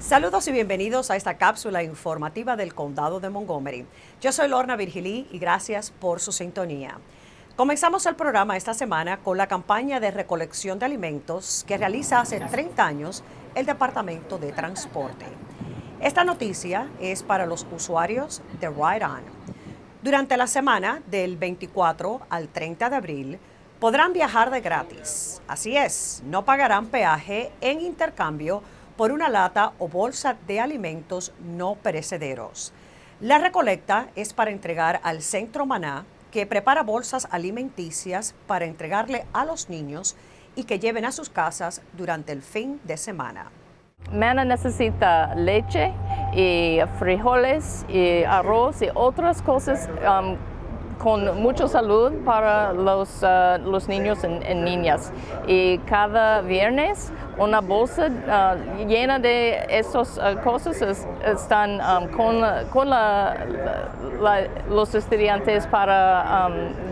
Saludos y bienvenidos a esta cápsula informativa del Condado de Montgomery. Yo soy Lorna Virgilí y gracias por su sintonía. Comenzamos el programa esta semana con la campaña de recolección de alimentos que realiza hace 30 años el Departamento de Transporte. Esta noticia es para los usuarios de Ride On. Durante la semana del 24 al 30 de abril podrán viajar de gratis. Así es, no pagarán peaje en intercambio por una lata o bolsa de alimentos no perecederos. La recolecta es para entregar al Centro Maná, que prepara bolsas alimenticias para entregarle a los niños y que lleven a sus casas durante el fin de semana. Mana necesita leche y frijoles y arroz y otras cosas con mucha salud para los niños y niñas. Y cada viernes una bolsa llena de estas cosas están con los estudiantes para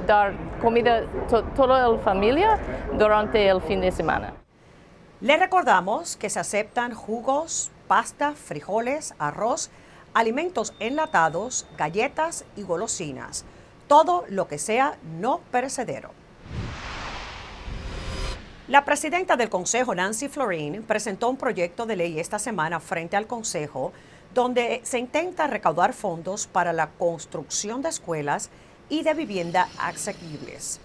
dar comida a toda la familia durante el fin de semana. Les recordamos que se aceptan jugos, pasta, frijoles, arroz, alimentos enlatados, galletas y golosinas. Todo lo que sea no perecedero. La presidenta del Consejo, Nancy Florin, presentó un proyecto de ley esta semana frente al Consejo donde se intenta recaudar fondos para la construcción de escuelas y de vivienda asequibles.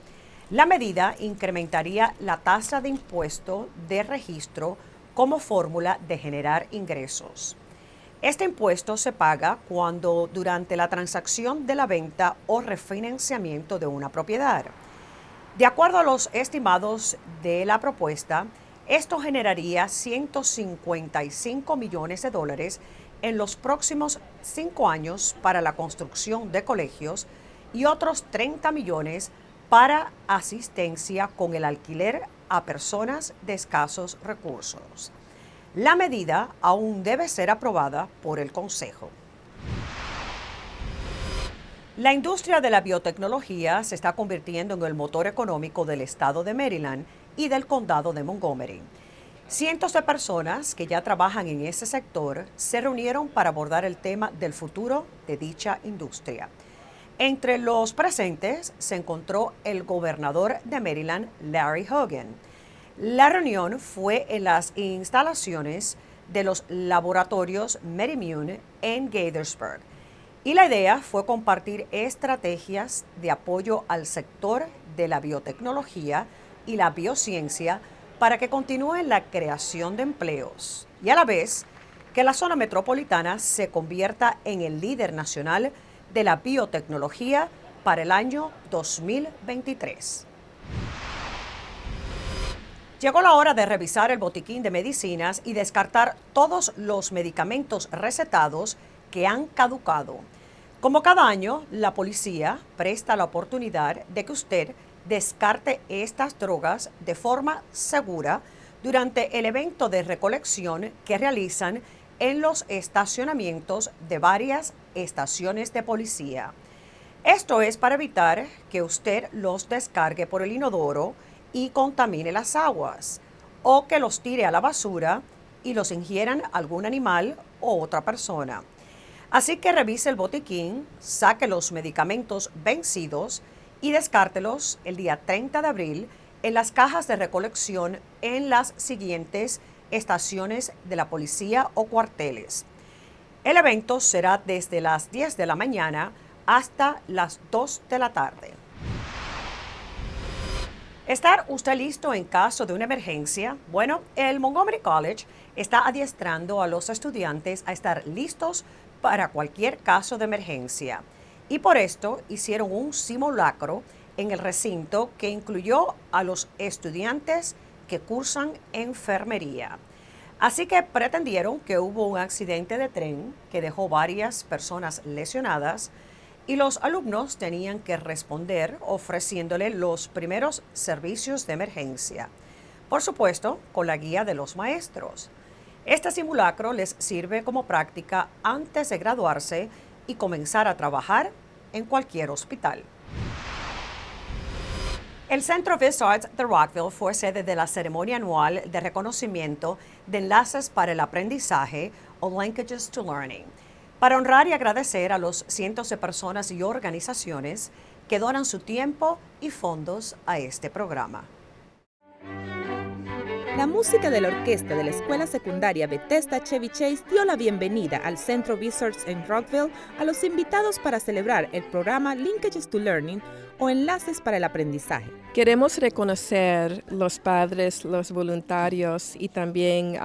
La medida incrementaría la tasa de impuesto de registro como fórmula de generar ingresos. Este impuesto se paga cuando durante la transacción de la venta o refinanciamiento de una propiedad. De acuerdo a los estimados de la propuesta, esto generaría 155 millones de dólares en los próximos 5 años para la construcción de colegios y otros 30 millones para asistencia con el alquiler a personas de escasos recursos. La medida aún debe ser aprobada por el Consejo. La industria de la biotecnología se está convirtiendo en el motor económico del estado de Maryland y del condado de Montgomery. Cientos de personas que ya trabajan en ese sector se reunieron para abordar el tema del futuro de dicha industria. Entre los presentes se encontró el gobernador de Maryland, Larry Hogan. La reunión fue en las instalaciones de los laboratorios MedImmune en Gaithersburg y la idea fue compartir estrategias de apoyo al sector de la biotecnología y la biociencia para que continúe la creación de empleos y a la vez que la zona metropolitana se convierta en el líder nacional de la biotecnología para el año 2023. Llegó la hora de revisar el botiquín de medicinas y descartar todos los medicamentos recetados que han caducado. Como cada año, la policía presta la oportunidad de que usted descarte estas drogas de forma segura durante el evento de recolección que realizan en los estacionamientos de varias estaciones de policía. Esto es para evitar que usted los descargue por el inodoro y contamine las aguas, o que los tire a la basura y los ingieran algún animal o otra persona. Así que revise el botiquín, saque los medicamentos vencidos y descártelos el día 30 de abril en las cajas de recolección en las siguientes estaciones de la policía o cuarteles. El evento será desde las 10 de la mañana hasta las 2 de la tarde. ¿Estar usted listo en caso de una emergencia? Bueno, el Montgomery College está adiestrando a los estudiantes a estar listos para cualquier caso de emergencia. Y por esto hicieron un simulacro en el recinto que incluyó a los estudiantes que cursan enfermería. Así que pretendieron que hubo un accidente de tren que dejó varias personas lesionadas y los alumnos tenían que responder ofreciéndole los primeros servicios de emergencia. Por supuesto, con la guía de los maestros. Este simulacro les sirve como práctica antes de graduarse y comenzar a trabajar en cualquier hospital. El Centro Viz-Arts de Rockville fue sede de la ceremonia anual de reconocimiento de enlaces para el aprendizaje, o Linkages to Learning, para honrar y agradecer a los cientos de personas y organizaciones que donan su tiempo y fondos a este programa. La música de la orquesta de la escuela secundaria Bethesda Chevy Chase dio la bienvenida al Centro Research en Rockville a los invitados para celebrar el programa Linkages to Learning o Enlaces para el Aprendizaje. Queremos reconocer los padres, los voluntarios y también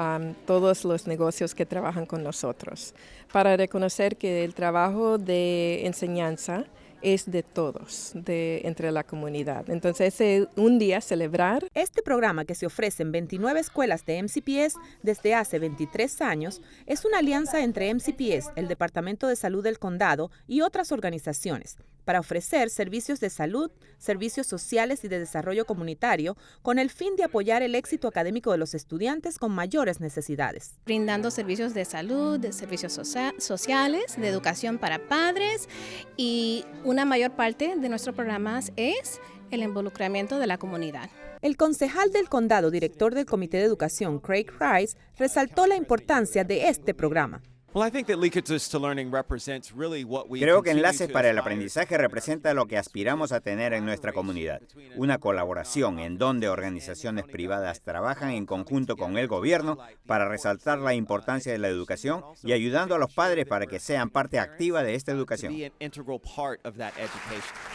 todos los negocios que trabajan con nosotros, para reconocer que el trabajo de enseñanza es de todos, entre la comunidad. Entonces, un día celebrar. Este programa, que se ofrece en 29 escuelas de MCPS desde hace 23 años, es una alianza entre MCPS, el Departamento de Salud del Condado y otras organizaciones, para ofrecer servicios de salud, servicios sociales y de desarrollo comunitario con el fin de apoyar el éxito académico de los estudiantes con mayores necesidades. Brindando servicios de salud, de servicios sociales, de educación para padres, y una mayor parte de nuestros programas es el involucramiento de la comunidad. El concejal del condado, director del Comité de Educación, Craig Rice, resaltó la importancia de este programa. Creo que Enlaces para el Aprendizaje representa lo que aspiramos a tener en nuestra comunidad, una colaboración en donde organizaciones privadas trabajan en conjunto con el gobierno para resaltar la importancia de la educación y ayudando a los padres para que sean parte activa de esta educación.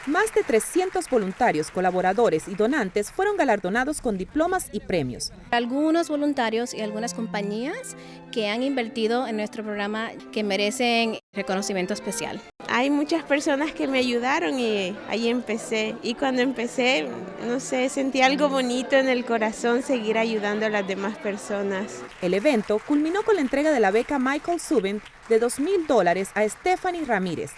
Más de 300 voluntarios, colaboradores y donantes fueron galardonados con diplomas y premios. Algunos voluntarios y algunas compañías que han invertido en nuestro programa que merecen reconocimiento especial. Hay muchas personas que me ayudaron y ahí empecé. Y cuando empecé, no sé, sentí algo bonito en el corazón seguir ayudando a las demás personas. El evento culminó con la entrega de la beca Michael Subin de $2,000 a Stephanie Ramírez,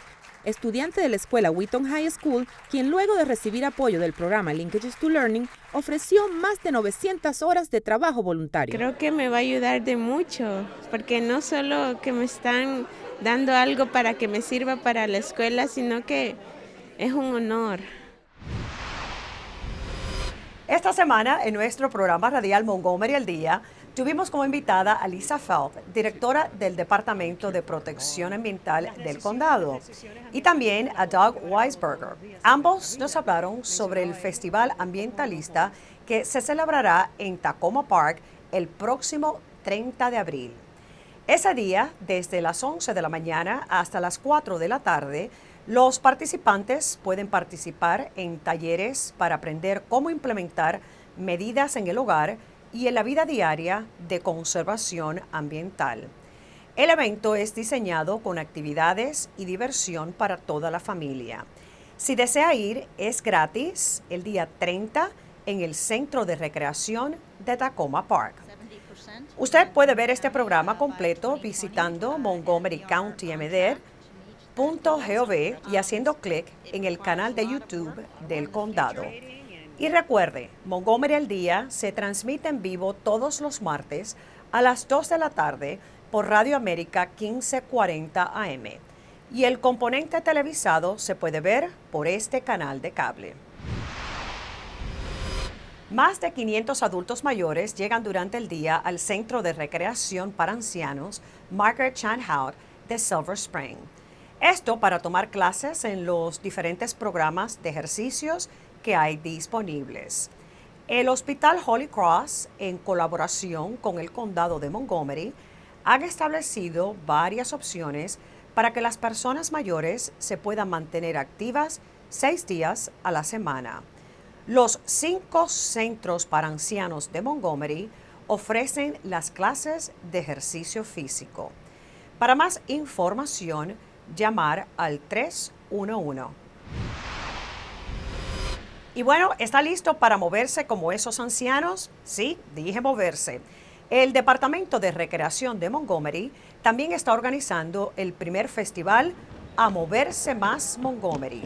estudiante de la escuela Wheaton High School, quien luego de recibir apoyo del programa Linkages to Learning, ofreció más de 900 horas de trabajo voluntario. Creo que me va a ayudar de mucho, porque no solo que me están dando algo para que me sirva para la escuela, sino que es un honor. Esta semana, en nuestro programa radial Montgomery al Día, tuvimos como invitada a Lisa Felt, directora del Departamento de Protección Ambiental del Condado, y también a Doug Weisberger. Ambos nos hablaron sobre el Festival Ambientalista que se celebrará en Tacoma Park el próximo 30 de abril. Ese día, desde las 11 de la mañana hasta las 4 de la tarde, los participantes pueden participar en talleres para aprender cómo implementar medidas en el hogar y en la vida diaria de conservación ambiental. El evento es diseñado con actividades y diversión para toda la familia. Si desea ir, es gratis el día 30 en el Centro de Recreación de Tacoma Park. Usted puede ver este programa completo visitando montgomerycountymd.gov y haciendo clic en el canal de YouTube del condado. Y recuerde, Montgomery al Día se transmite en vivo todos los martes a las 2 de la tarde por Radio América 1540 AM. Y el componente televisado se puede ver por este canal de cable. Más de 500 adultos mayores llegan durante el día al Centro de Recreación para Ancianos Margaret Chan Hout de Silver Spring. Esto para tomar clases en los diferentes programas de ejercicios que hay disponibles. El Hospital Holy Cross, en colaboración con el Condado de Montgomery, han establecido varias opciones para que las personas mayores se puedan mantener activas 6 días a la semana. Los 5 centros para ancianos de Montgomery ofrecen las clases de ejercicio físico. Para más información, llamar al 311. Y bueno, ¿está listo para moverse como esos ancianos? Sí, dije moverse. El Departamento de Recreación de Montgomery también está organizando el primer festival A Moverse Más Montgomery.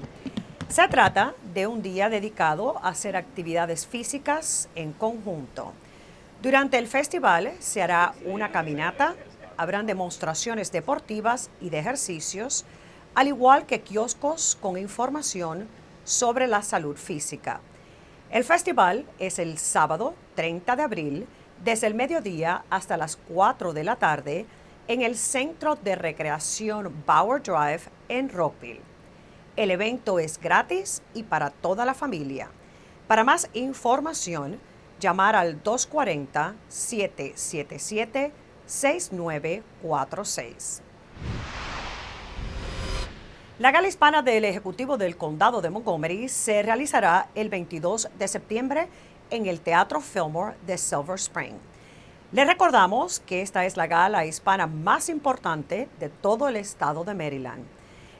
Se trata de un día dedicado a hacer actividades físicas en conjunto. Durante el festival se hará una caminata, habrán demostraciones deportivas y de ejercicios, al igual que kioscos con información sobre la salud física. El festival es el sábado 30 de abril, desde el mediodía hasta las 4 de la tarde, en el Centro de Recreación Bauer Drive en Rockville. El evento es gratis y para toda la familia. Para más información, llamar al 240-777-6946. La Gala Hispana del Ejecutivo del Condado de Montgomery se realizará el 22 de septiembre en el Teatro Fillmore de Silver Spring. Les recordamos que esta es la gala hispana más importante de todo el estado de Maryland.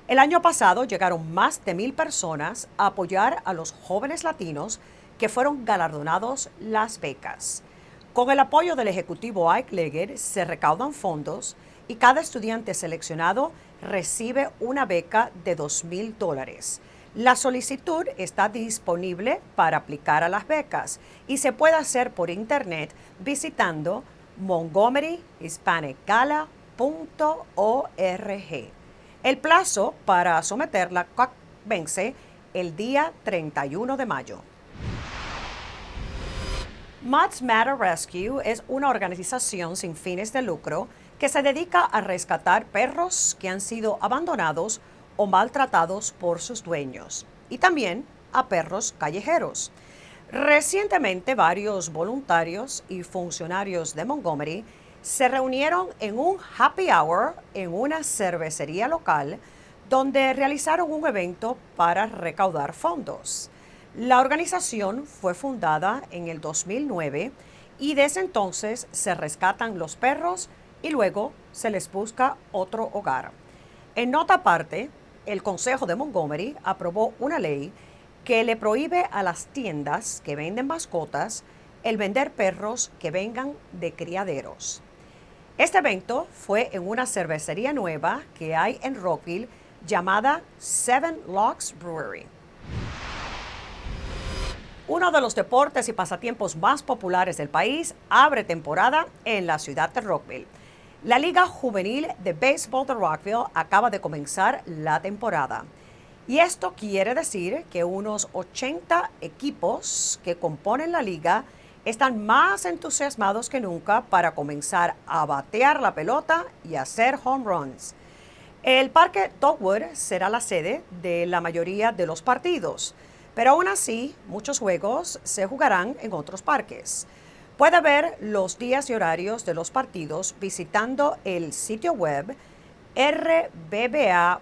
El año pasado llegaron más de 1,000 personas a apoyar a los jóvenes latinos que fueron galardonados las becas. Con el apoyo del ejecutivo Ike Leggett se recaudan fondos y cada estudiante seleccionado recibe una beca de $2,000. La solicitud está disponible para aplicar a las becas y se puede hacer por internet visitando montgomeryhispanicgala.org. El plazo para someterla vence el día 31 de mayo. Mud's Matter Rescue es una organización sin fines de lucro que se dedica a rescatar perros que han sido abandonados o maltratados por sus dueños, y también a perros callejeros. Recientemente, varios voluntarios y funcionarios de Montgomery se reunieron en un happy hour en una cervecería local donde realizaron un evento para recaudar fondos. La organización fue fundada en el 2009 y desde entonces se rescatan los perros y luego se les busca otro hogar. En nota aparte, el Consejo de Montgomery aprobó una ley que le prohíbe a las tiendas que venden mascotas el vender perros que vengan de criaderos. Este evento fue en una cervecería nueva que hay en Rockville llamada Seven Locks Brewery. Uno de los deportes y pasatiempos más populares del país abre temporada en la ciudad de Rockville. La Liga Juvenil de Béisbol de Rockville acaba de comenzar la temporada. Y esto quiere decir que unos 80 equipos que componen la liga están más entusiasmados que nunca para comenzar a batear la pelota y hacer home runs. El Parque Dogwood será la sede de la mayoría de los partidos, pero aún así muchos juegos se jugarán en otros parques. Puede ver los días y horarios de los partidos visitando el sitio web rbba.org.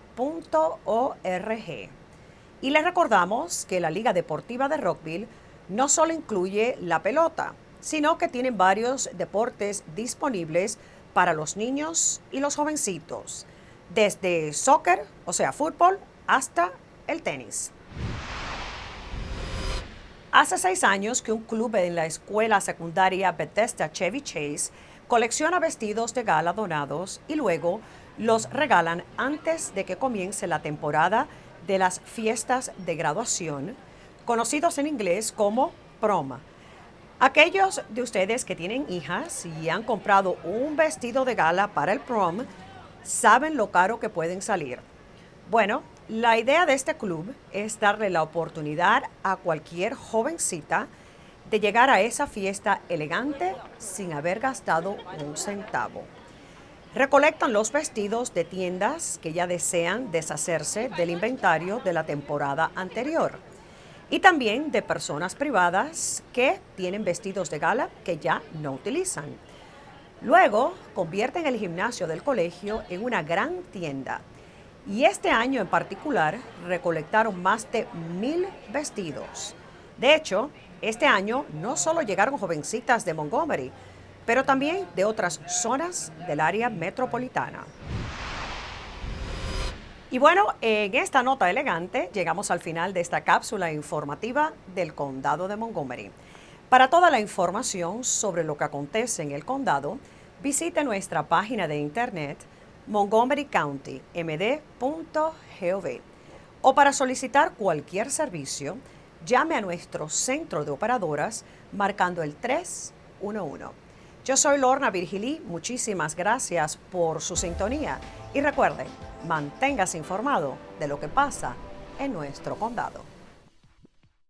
Y les recordamos que la Liga Deportiva de Rockville no solo incluye la pelota, sino que tienen varios deportes disponibles para los niños y los jovencitos, desde soccer, o sea, fútbol, hasta el tenis. Hace 6 años que un club en la escuela secundaria Bethesda Chevy Chase colecciona vestidos de gala donados y luego los regalan antes de que comience la temporada de las fiestas de graduación, conocidos en inglés como prom. Aquellos de ustedes que tienen hijas y han comprado un vestido de gala para el prom saben lo caro que pueden salir. Bueno, la idea de este club es darle la oportunidad a cualquier jovencita de llegar a esa fiesta elegante sin haber gastado un centavo. Recolectan los vestidos de tiendas que ya desean deshacerse del inventario de la temporada anterior y también de personas privadas que tienen vestidos de gala que ya no utilizan. Luego convierten el gimnasio del colegio en una gran tienda y este año en particular recolectaron más de 1,000 vestidos. De hecho, este año no solo llegaron jovencitas de Montgomery, pero también de otras zonas del área metropolitana. Y bueno, en esta nota elegante llegamos al final de esta cápsula informativa del Condado de Montgomery. Para toda la información sobre lo que acontece en el condado, visite nuestra página de internet montgomerycountymd.gov o para solicitar cualquier servicio, llame a nuestro centro de operadoras marcando el 311. Yo soy Lorna Virgilí, muchísimas gracias por su sintonía y recuerden, manténgase informado de lo que pasa en nuestro condado.